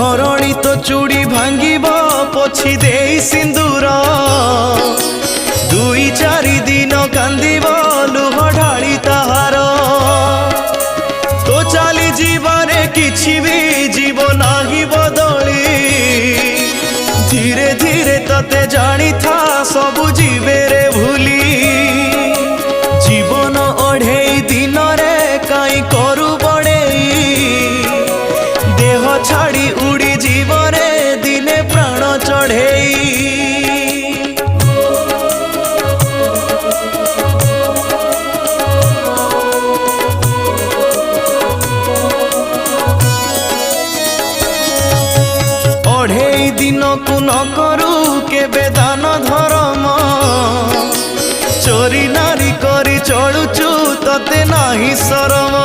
घरणी तो चूड़ी भांगिब पोछि दे सिंदूर दुई चारि दिन कांदिब लुह ढाली ताहार तो चली जीवने किछि भी जीव नाही बदली धीरे धीरे तते जानी था सबु जीवे रे भूली जीवन अढ़ेई दिन रे काई करू बड़ेई देह छाड़ी उड़ी जीवने दिने प्राण चढ़ेई अढ़ेई दिन को न करू केबे दान धर्म चोरी नारी करी चलुचु तते नाही शरम।